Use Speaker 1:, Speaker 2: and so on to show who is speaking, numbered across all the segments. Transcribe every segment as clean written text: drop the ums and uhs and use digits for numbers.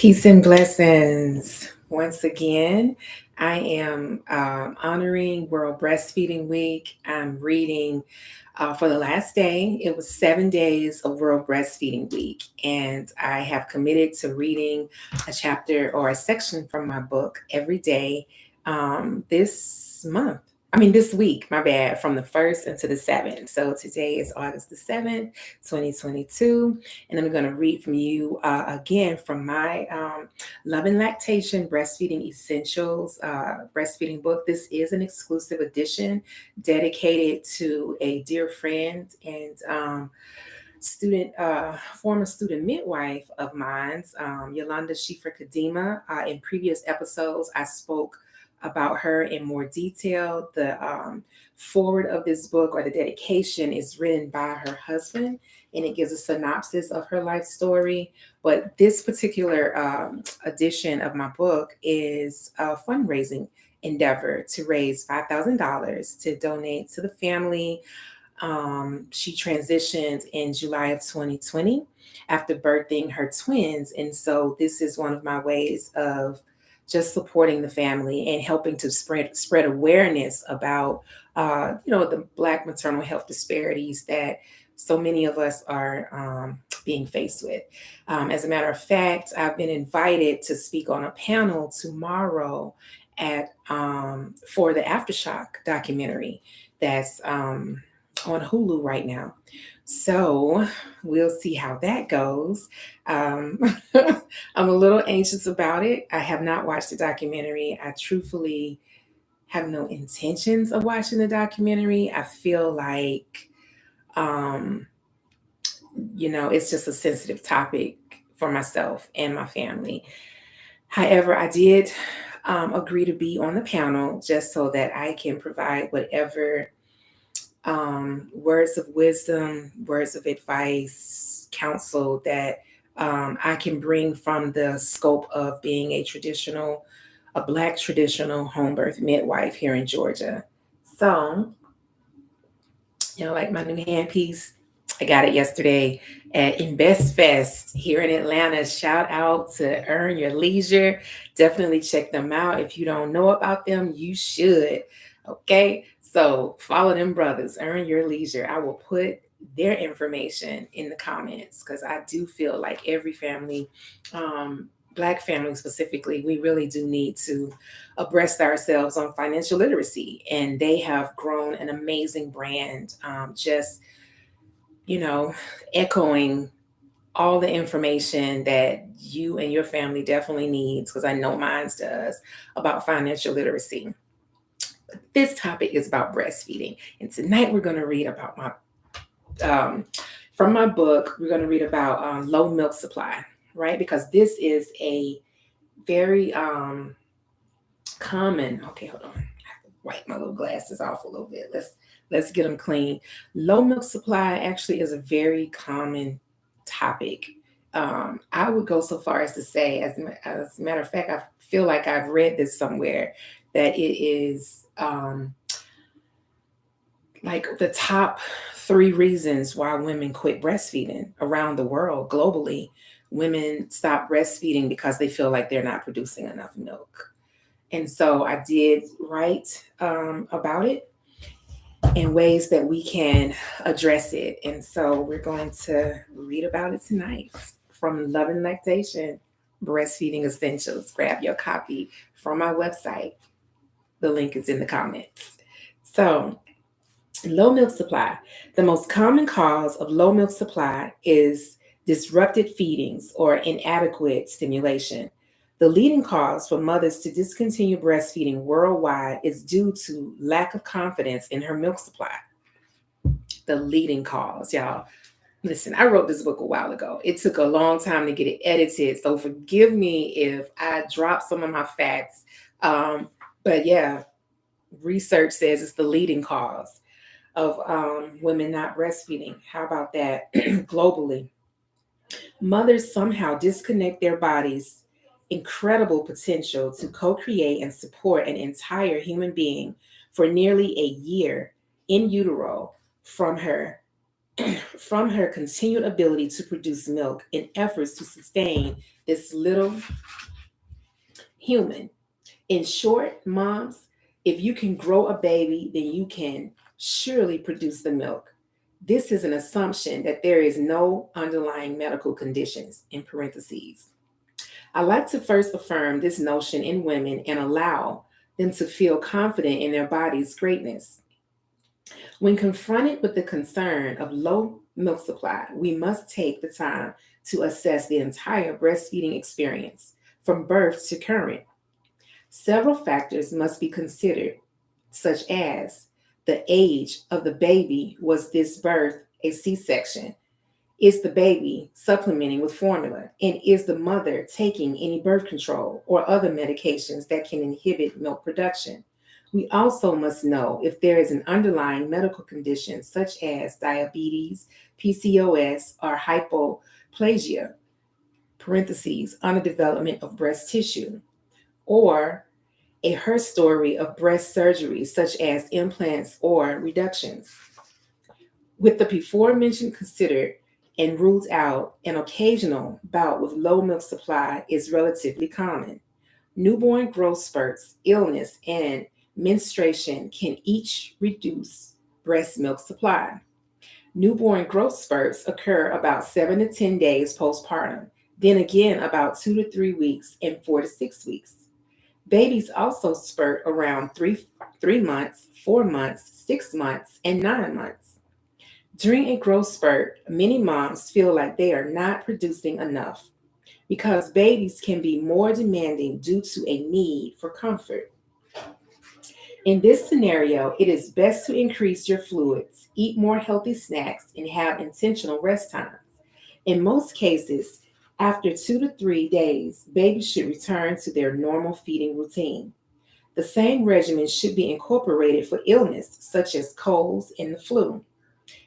Speaker 1: Peace and blessings. Once again, I am honoring World Breastfeeding Week. I'm reading for the last day. It was 7 days of World Breastfeeding Week, and I have committed to reading a chapter or a section from my book every day this month. This week, my bad, from the 1st into the 7th. So today is August the 7th, 2022. And I'm going to read from you again from my N Lactation Breastfeeding Essentials breastfeeding book. This is an exclusive edition dedicated to a dear friend and former student midwife of mine, Yolanda Shiphrah Kadima. In previous episodes, I spoke about her in more detail. The forward of this book or the dedication is written by her husband, and it gives a synopsis of her life story. But this particular edition of my book is a fundraising endeavor to raise $5,000 to donate to the family. She transitioned in July of 2020 after birthing her twins. And so this is one of my ways of just supporting the family and helping to spread awareness about the Black maternal health disparities that so many of us are being faced with. As a matter of fact, I've been invited to speak on a panel tomorrow at for the Aftershock documentary that's on Hulu right now. So we'll see how that goes. Um, I'm a little anxious about it. I have not watched the documentary. I truthfully have no intentions of watching the documentary. I feel like, um, it's just a sensitive topic for myself and my family. However, I did agree to be on the panel just so that I can provide whatever words of wisdom, words of advice, counsel that I can bring from the scope of being a Black traditional home birth midwife here in Georgia. So, like my new handpiece, I got it yesterday at Invest Fest here in Atlanta. Shout out to Earn Your Leisure. Definitely check them out. If you don't know about them, you should. Okay. So follow them brothers, Earn Your Leisure. I will put their information in the comments because I do feel like every family, Black family specifically, we really do need to abreast ourselves on financial literacy. And they have grown an amazing brand, just, you know, echoing all the information that you and your family definitely needs, because I know mine does, about financial literacy. This topic is about breastfeeding. And tonight we're going to read about from my book, we're going to read about low milk supply, right? Because this is a very common, okay, hold on. I have to wipe my little glasses off a little bit. Let's get them clean. Low milk supply actually is a very common topic. I would go so far as to say, as a matter of fact, I feel like I've read this somewhere that it is like the top 3 reasons why women quit breastfeeding around the world globally. Women stop breastfeeding because they feel like they're not producing enough milk. And so I did write about it in ways that we can address it. And so we're going to read about it tonight from Love and Lactation Breastfeeding Essentials. Grab your copy from my website. The link is in the comments. So, low milk supply. The most common cause of low milk supply is disrupted feedings or inadequate stimulation. The leading cause for mothers to discontinue breastfeeding worldwide is due to lack of confidence in her milk supply. The leading cause, y'all. Listen, I wrote this book a while ago. It took a long time to get it edited, so forgive me if I drop some of my facts. But yeah, research says it's the leading cause of women not breastfeeding. How about that? Globally, mothers somehow disconnect their bodies' incredible potential to co-create and support an entire human being for nearly a year in utero from her from her continued ability to produce milk in efforts to sustain this little human. In short, moms, if you can grow a baby, then you can surely produce the milk. This is an assumption that there is no underlying medical conditions, in parentheses. I like to first affirm this notion in women and allow them to feel confident in their body's greatness. When confronted with the concern of low milk supply, we must take the time to assess the entire breastfeeding experience from birth to current. Several factors must be considered, such as the age of the baby. Was this birth a C section? Is the baby supplementing with formula? And is the mother taking any birth control or other medications that can inhibit milk production? We also must know if there is an underlying medical condition such as diabetes, PCOS, or hypoplasia, parentheses, underdevelopment of breast tissue, or her story of breast surgery such as implants or reductions. With the before mentioned considered and ruled out, an occasional bout with low milk supply is relatively common. Newborn growth spurts, illness, and menstruation can each reduce breast milk supply. Newborn growth spurts occur about 7 to 10 days postpartum, then again about 2 to 3 weeks and 4 to 6 weeks. Babies also spurt around 3 months, 4 months, 6 months, and 9 months. During a growth spurt, many moms feel like they are not producing enough because babies can be more demanding due to a need for comfort. In this scenario, it is best to increase your fluids, eat more healthy snacks, and have intentional rest times. In most cases, after 2 to 3 days, babies should return to their normal feeding routine. The same regimen should be incorporated for illness such as colds and the flu.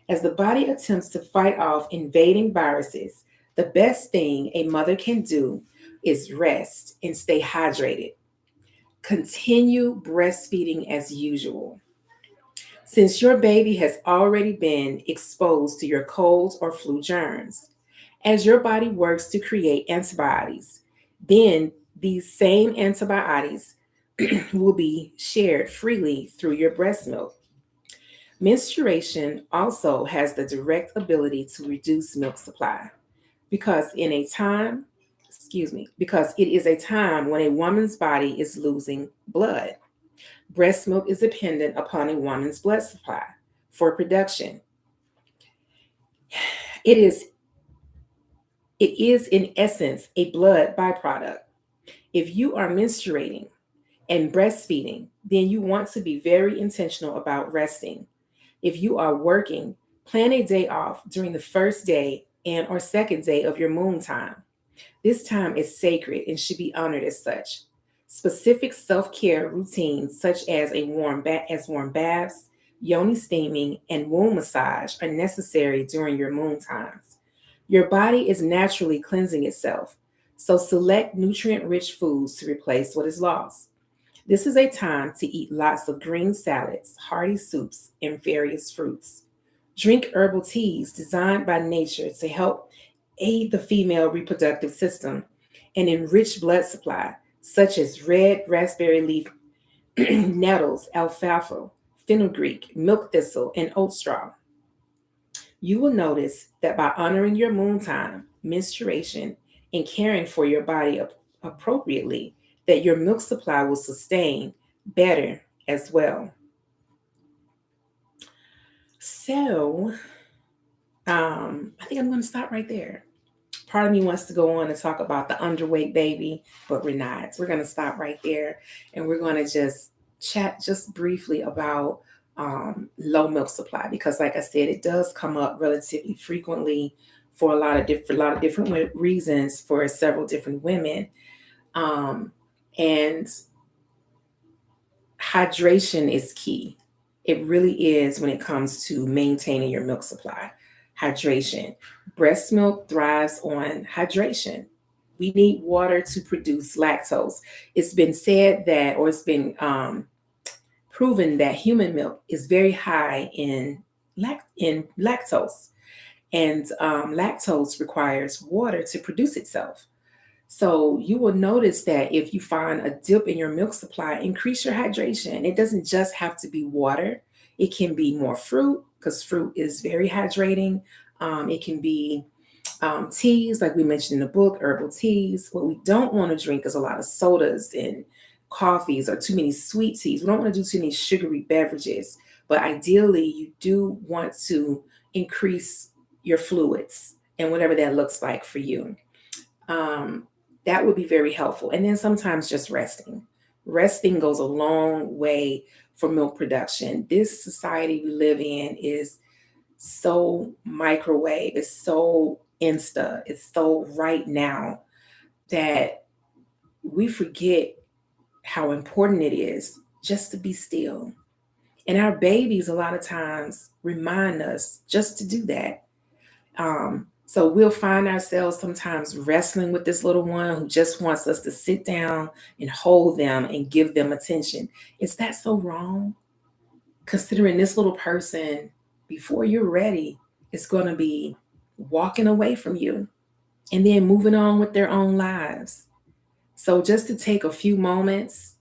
Speaker 1: As the body attempts to fight off invading viruses, the best thing a mother can do is rest and stay hydrated. Continue breastfeeding as usual. Since your baby has already been exposed to your colds or flu germs, as your body works to create antibodies, then these same antibodies will be shared freely through your breast milk. Menstruation also has the direct ability to reduce milk supply because it is a time when a woman's body is losing blood. Breast milk is dependent upon a woman's blood supply for production. It is in essence a blood byproduct. If you are menstruating and breastfeeding, then you want to be very intentional about resting. If you are working, plan a day off during the first day and or second day of your moon time. This time is sacred and should be honored as such. Specific self-care routines such as warm baths, yoni steaming, and womb massage are necessary during your moon times. Your body is naturally cleansing itself, so select nutrient-rich foods to replace what is lost. This is a time to eat lots of green salads, hearty soups, and various fruits. Drink herbal teas designed by nature to help aid the female reproductive system and enrich blood supply, such as red raspberry leaf nettles, alfalfa, fenugreek, milk thistle, and oat straw. You will notice that by honoring your moon time, menstruation, and caring for your body appropriately, that your milk supply will sustain better as well. So, I think I'm going to stop right there. Part of me wants to go on and talk about the underweight baby, but we're not. We're going to stop right there, and we're going to just chat just briefly about low milk supply because, like I said, it does come up relatively frequently for a lot of different reasons for several different women, and hydration is key. It really is when it comes to maintaining your milk supply. Hydration. Breast milk thrives on hydration. We need water to produce lactose. It's been said that, or it's been proven that human milk is very high in lactose. And lactose requires water to produce itself. So you will notice that if you find a dip in your milk supply, increase your hydration. It doesn't just have to be water. It can be more fruit because fruit is very hydrating. It can be teas, like we mentioned in the book, herbal teas. What we don't want to drink is a lot of sodas and coffees or too many sweet teas. We don't want to do too many sugary beverages. But ideally, you do want to increase your fluids and whatever that looks like for you. Um, that would be very helpful. And then sometimes just resting. Resting goes a long way for milk production. This society we live in is so microwave, it's so insta, it's so right now that we forget how important it is just to be still. And our babies, a lot of times, remind us just to do that. So we'll find ourselves sometimes wrestling with this little one who just wants us to sit down and hold them and give them attention. Is that so wrong? Considering this little person, before you're ready, is going to be walking away from you and then moving on with their own lives. So just to take a few moments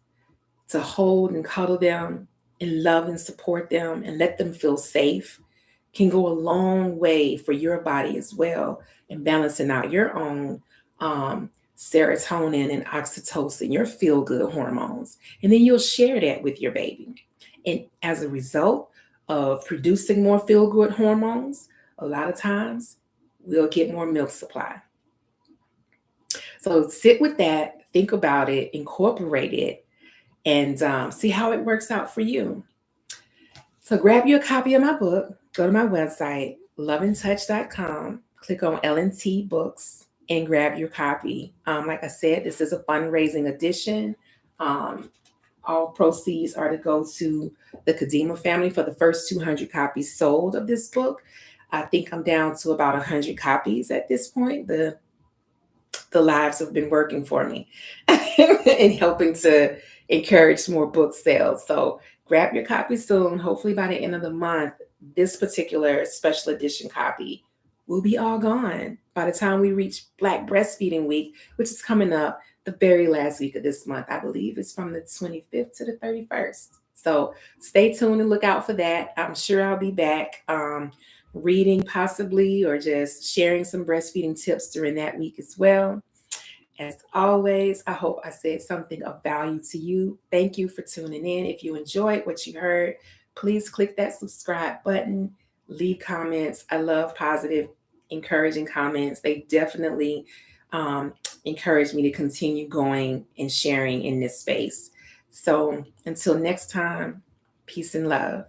Speaker 1: to hold and cuddle them and love and support them and let them feel safe can go a long way for your body as well and balancing out your own serotonin and oxytocin, your feel good hormones. And then you'll share that with your baby. And as a result of producing more feel good hormones, a lot of times we'll get more milk supply. So sit with that, think about it, incorporate it, and see how it works out for you. So grab you a copy of my book, go to my website, loveandtouch.com, click on L&T Books, and grab your copy. Like I said, this is a fundraising edition. Um, all proceeds are to go to the Kadima family for the first 200 copies sold of this book. I think I'm down to about 100 copies at this point. The lives have been working for me and helping to encourage more book sales. So grab your copy soon. Hopefully by the end of the month, this particular special edition copy will be all gone by the time we reach Black Breastfeeding Week, which is coming up the very last week of this month. I believe it's from the 25th to the 31st. So stay tuned and look out for that. I'm sure I'll be back reading possibly or just sharing some breastfeeding tips during that week as well. As always, I hope I said something of value to you. Thank you for tuning in. If you enjoyed what you heard, please click that subscribe button, leave comments. I love positive, encouraging comments. They definitely um, encourage me to continue going and sharing in this space. So until next time, peace and love.